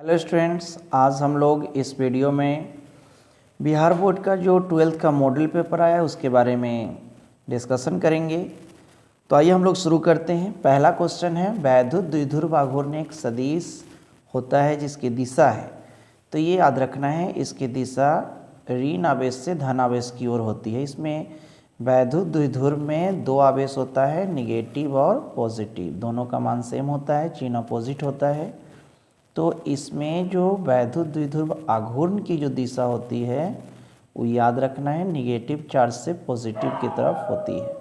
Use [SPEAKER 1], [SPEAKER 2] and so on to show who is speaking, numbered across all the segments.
[SPEAKER 1] Hello students, आज हम लोग इस वीडियो में बिहार बोर्ड का जो 12th का मॉडल पेपर आया है उसके बारे में डिस्कशन करेंगे। तो आइए हम लोग शुरू करते हैं। पहला क्वेश्चन है, वैद्युत द्विध्रुव आघूर्ण एक सदिश होता है जिसकी दिशा है, तो ये याद रखना है, इसकी दिशा ऋण आवेश से धन आवेश की ओर होती है। इसमें वैद्युत द्विध्रुव में दो आवेश होता है, निगेटिव और पॉजिटिव, दोनों का मान सेम होता है, चिन्ह अपोजिट होता है। तो इसमें जो वैद्युत द्विध्रुव आघूर्ण की जो दिशा होती है वो याद रखना है, निगेटिव चार्ज से पॉजिटिव की तरफ होती है।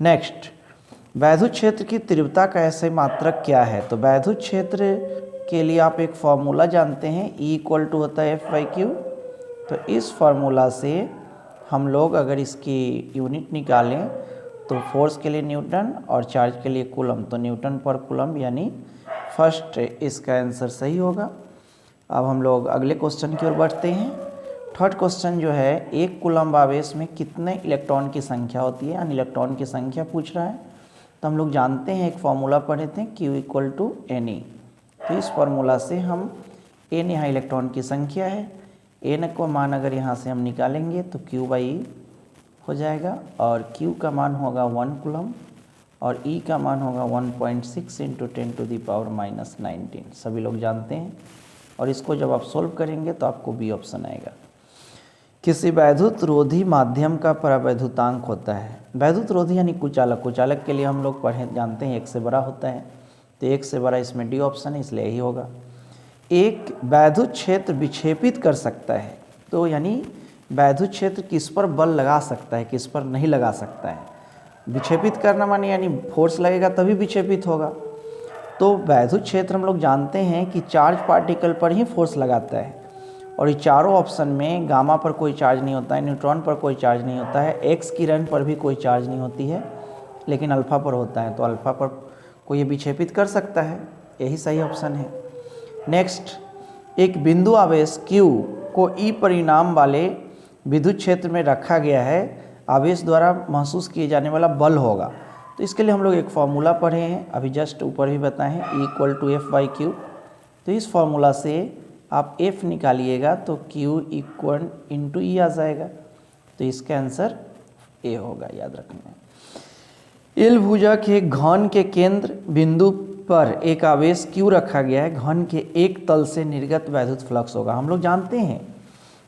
[SPEAKER 1] नेक्स्ट, वैद्युत क्षेत्र की तीव्रता का ऐसे मात्रक क्या है? तो वैद्युत क्षेत्र के लिए आप एक फॉर्मूला जानते हैं, E = होता है F/Q। तो इस फार्मूला से हम लोग अगर इसकी यूनिट निकालें तो फोर्स के लिए न्यूटन और चार्ज के लिए कूलम, तो न्यूटन पर कूलम यानी फर्स्ट इसका आंसर सही होगा। अब हम लोग अगले क्वेश्चन की ओर बढ़ते हैं। थर्ड क्वेश्चन जो है, एक कूलम्ब आवेश में कितने इलेक्ट्रॉन की संख्या होती है, यानी इलेक्ट्रॉन की संख्या पूछ रहा है। तो हम लोग जानते हैं, एक फॉर्मूला पढ़े थे, Q = Ne। तो इस फार्मूला से हम n यहाँ इलेक्ट्रॉन की संख्या है, n को मान अगर यहाँ से हम निकालेंगे तो Q/E हो जाएगा, और Q का मान होगा 1 कूलम्ब और E का मान होगा 1.6 × 10⁻⁻19। सभी लोग जानते हैं, और इसको जब आप सॉल्व करेंगे तो आपको बी ऑप्शन आएगा। किसी वैद्युत रोधी माध्यम का परावैद्युतांक होता है, वैद्युत रोधी यानी कुचालक, कुचालक के लिए हम लोग पढ़े जानते हैं 1 से बड़ा होता है, तो 1 से बड़ा इसमें डी ऑप्शन है, इसलिए यही होगा। एक वैद्युत क्षेत्र विक्षेपित कर सकता है, तो यानी वैद्युत क्षेत्र किस पर बल लगा सकता है, किस पर नहीं लगा सकता है। विक्षेपित करना माने यानी फोर्स लगेगा तभी विक्षेपित होगा। तो वैद्युत क्षेत्र हम लोग जानते हैं कि चार्ज पार्टिकल पर ही फोर्स लगाता है, और ये चारों ऑप्शन में गामा पर कोई चार्ज नहीं होता है, न्यूट्रॉन पर कोई चार्ज नहीं होता है, एक्स किरण पर भी कोई चार्ज नहीं होती है, लेकिन अल्फा पर होता है। तो अल्फा पर कोई ये विक्षेपित कर सकता है, यही सही ऑप्शन है। नेक्स्ट, एक बिंदु आवेश Q को E परिमाण वाले विद्युत क्षेत्र में रखा गया है, आवेश द्वारा महसूस किए जाने वाला बल होगा। तो इसके लिए हम लोग एक फार्मूला पढ़े हैं, अभी जस्ट ऊपर भी बताए हैं, E = F/Q। तो इस फार्मूला से आप F निकालिएगा तो Q = E आ जाएगा, तो इसका आंसर A होगा, याद रखना है। एल भुजा के घन के केंद्र बिंदु पर एक आवेश Q रखा गया है, घन के एक तल से निर्गत वैद्युत फ्लक्स होगा। हम लोग जानते हैं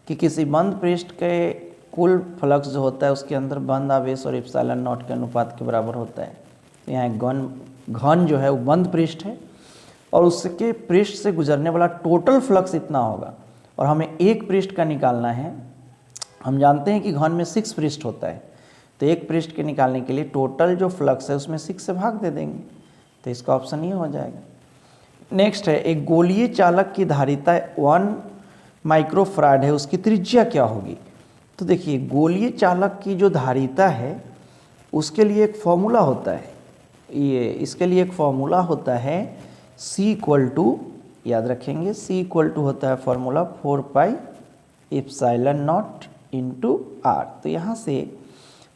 [SPEAKER 1] कि किसी बंद पृष्ठ के कुल फ्लक्स जो होता है उसके अंदर बंद आवेश और ε0 के अनुपात के बराबर होता है। तो यहाँ घन जो है वो बंद पृष्ठ है, और उसके पृष्ठ से गुजरने वाला टोटल फ्लक्स इतना होगा, और हमें एक पृष्ठ का निकालना है। हम जानते हैं कि घन में 6 पृष्ठ होता है, तो एक पृष्ठ के निकालने के लिए टोटल जो फ्लक्स है उसमें 6 से भाग दे देंगे, तो इसका ऑप्शन ये हो जाएगा। नेक्स्ट है, एक गोलीय चालक की धारिता 1 माइक्रोफराड है, उसकी त्रिज्या क्या होगी? तो देखिए, गोलीय चालक की जो धारिता है उसके लिए एक फॉर्मूला होता है, इसके लिए एक फॉर्मूला होता है C = याद रखेंगे, C = होता है फॉर्मूला 4πε0 × R। तो यहाँ से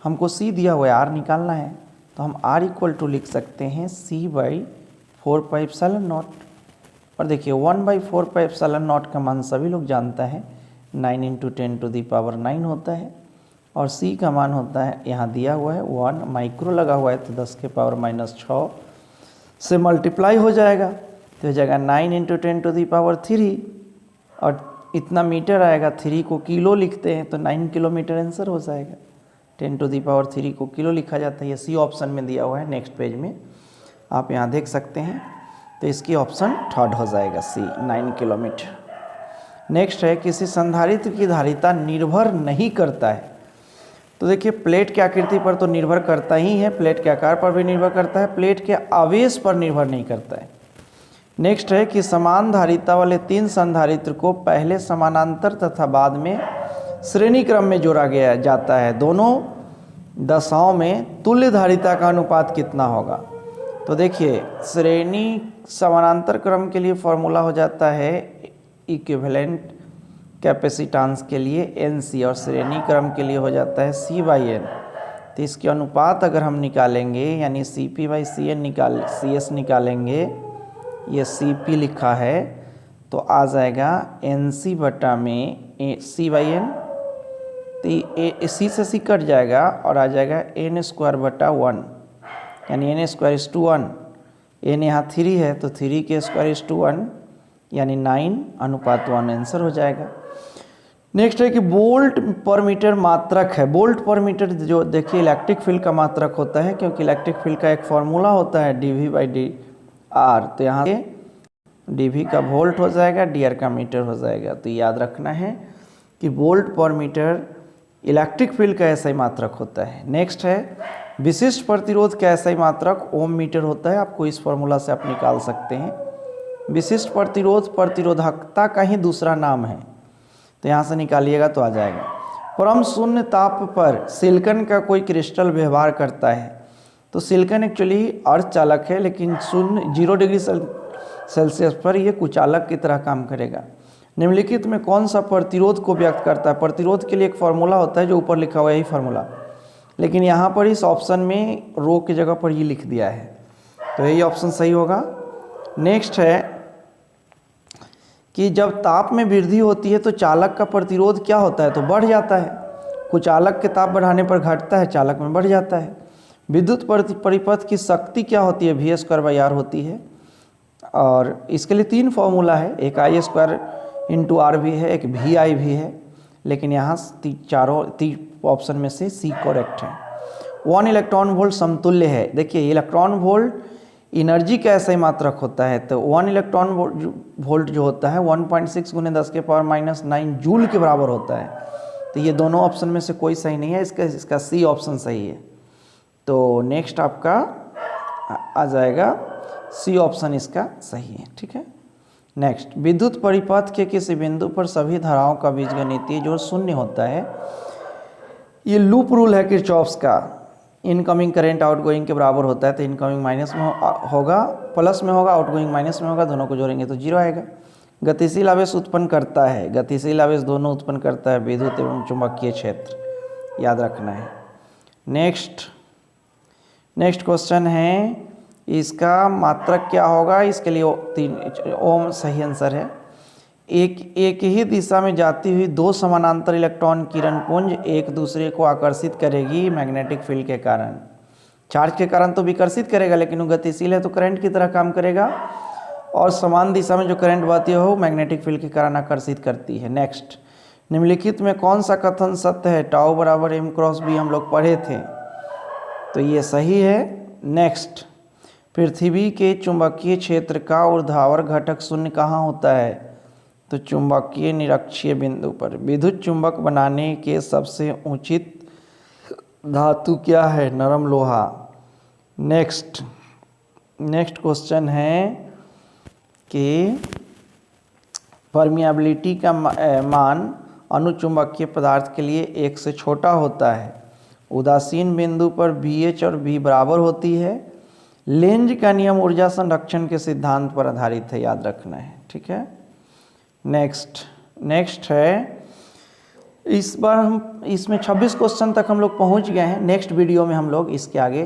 [SPEAKER 1] हमको C दिया हुआ है, R निकालना है, तो हम R = लिख सकते हैं C/4πε0। और देखिए 1/4πε0 का मान सभी लोग जानता है, 9 × 10⁻9 होता है, और C का मान होता है, यहाँ दिया हुआ है 1 माइक्रो लगा हुआ है, तो 10⁻⁻6 से मल्टीप्लाई हो जाएगा, तो हो जाएगा 9 × 10⁻3, और इतना मीटर आएगा, 3 को किलो लिखते हैं तो 9 किलोमीटर आंसर हो जाएगा। 10⁻3 को किलो लिखा जाता है, ये C ऑप्शन में दिया हुआ है, नेक्स्ट पेज में आप यहाँ देख सकते हैं। तो इसकी ऑप्शन थर्ड हो जाएगा C, 9 किलोमीटर। नेक्स्ट है, किसी संधारित्र की धारिता निर्भर नहीं करता है। तो देखिए, प्लेट की आकृति पर तो निर्भर करता ही है, प्लेट के आकार पर भी निर्भर करता है, प्लेट के आवेश पर निर्भर नहीं करता है। नेक्स्ट है कि समान धारिता वाले 3 संधारित्र को पहले समानांतर तथा बाद में श्रेणी क्रम में जोड़ा गया जाता है, दोनों दशाओं में तुल्य धारिता का अनुपात कितना होगा? तो देखिए, श्रेणी समानांतर क्रम के लिए फॉर्मूला हो जाता है इक्विवेलेंट कैपेसिटेंस के लिए NC, और श्रेणी क्रम के लिए हो जाता है C/N। तो इसके अनुपात अगर हम निकालेंगे, यानी CP/CS निकालेंगे, ये CP लिखा है, तो आ जाएगा NC बटा में C/N, तो C से C कट जाएगा और आ जाएगा N² बटा 1, यानी N² इज टू 1, N यहाँ 3 है तो 3 के स्क्वायर इज टू 1, यानी 9:1 आंसर हो जाएगा। नेक्स्ट है कि वोल्ट पर मीटर मात्रक है। वोल्ट पर मीटर जो देखिए इलेक्ट्रिक फील्ड का मात्रक होता है, क्योंकि इलेक्ट्रिक फील्ड का एक फॉर्मूला होता है dV/dr, तो यहाँ से dV का वोल्ट हो जाएगा, dr का मीटर हो जाएगा। तो याद रखना है कि वोल्ट पर मीटर इलेक्ट्रिक फील्ड का ऐसा ही मात्रक होता है। नेक्स्ट है विशिष्ट प्रतिरोध का ऐसा ही मात्रक ओम मीटर होता है, आपको इस फॉर्मूला से आप निकाल सकते हैं। विशिष्ट प्रतिरोध प्रतिरोधकता का ही दूसरा नाम है, तो यहाँ से निकालिएगा तो आ जाएगा। परम शून्य ताप पर सिलिकॉन का कोई क्रिस्टल व्यवहार करता है, तो सिलिकॉन एक्चुअली अर्धचालक है, लेकिन 0 डिग्री सेल्सियस पर यह कुचालक की तरह काम करेगा। निम्नलिखित में कौन सा प्रतिरोध को व्यक्त करता है? प्रतिरोध के लिए एक फॉर्मूला होता है जो ऊपर लिखा हुआ है, यही फार्मूला, लेकिन यहाँ पर इस ऑप्शन में रो की जगह पर ये लिख दिया है, तो यही ऑप्शन सही होगा। नेक्स्ट है कि जब ताप में वृद्धि होती है तो चालक का प्रतिरोध क्या होता है? तो बढ़ जाता है। कुचालक के ताप बढ़ाने पर घटता है, चालक में बढ़ जाता है। विद्युत परिपथ की शक्ति क्या होती है? V² होती है, और इसके लिए 3 फॉर्मूला है, एक I² × R भी है, एक VI भी है, लेकिन यहाँ चारों ऑप्शन में से C करेक्ट है। 1 इलेक्ट्रॉन वोल्ट समतुल्य है। देखिए इलेक्ट्रॉन वोल्ट एनर्जी का ऐसा ही मात्रक होता है, तो 1 इलेक्ट्रॉन वोल्ट जो होता है 1.6 × 10⁻⁹ जूल के बराबर होता है। तो ये दोनों ऑप्शन में से कोई सही नहीं है, इसका C ऑप्शन सही है। तो नेक्स्ट आपका आ जाएगा C ऑप्शन इसका सही है, ठीक है। नेक्स्ट, विद्युत परिपथ के किसी बिंदु पर सभी धाराओं का बीजगणितीय जोड़ 0 होता है। ये लूप रूल है किरचॉफ्स का। इनकमिंग करंट आउटगोइंग के बराबर होता है, तो इनकमिंग माइनस में होगा, प्लस में होगा, आउटगोइंग माइनस में होगा, दोनों को जोड़ेंगे तो 0 आएगा। गतिशील आवेश उत्पन्न करता है, गतिशील आवेश दोनों उत्पन्न करता है विद्युत एवं चुंबकीय क्षेत्र, याद रखना है। नेक्स्ट क्वेश्चन है, इसका मात्रक क्या होगा? इसके लिए 3 ओम सही आंसर है। एक ही दिशा में जाती हुई 2 समानांतर इलेक्ट्रॉन किरण पुंज एक दूसरे को आकर्षित करेगी मैग्नेटिक फील्ड के कारण। चार्ज के कारण तो विकर्षित करेगा, लेकिन वो गतिशील है तो करंट की तरह काम करेगा, और समान दिशा में जो करंट बहती है वो मैग्नेटिक फील्ड के कारण आकर्षित करती है। नेक्स्ट, निम्नलिखित में कौन सा कथन सत्य है? टाउ बराबर m×b हम लोग पढ़े थे, तो ये सही है। नेक्स्ट, पृथ्वी के चुंबकीय क्षेत्र का ऊर्ध्वाधर घटक 0 कहाँ होता है? तो चुंबकीय निरक्षीय बिंदु पर। विद्युत चुंबक बनाने के सबसे उचित धातु क्या है? नरम लोहा। नेक्स्ट क्वेश्चन है कि परमिएबिलिटी का मान अनुचुंबकीय पदार्थ के लिए 1 से छोटा होता है। उदासीन बिंदु पर BH और B बराबर होती है। लेंज का नियम ऊर्जा संरक्षण के सिद्धांत पर आधारित है, याद रखना है, ठीक है। नेक्स्ट है, इस बार हम इसमें 26 क्वेश्चन तक हम लोग पहुंच गए हैं। नेक्स्ट वीडियो में हम लोग इसके आगे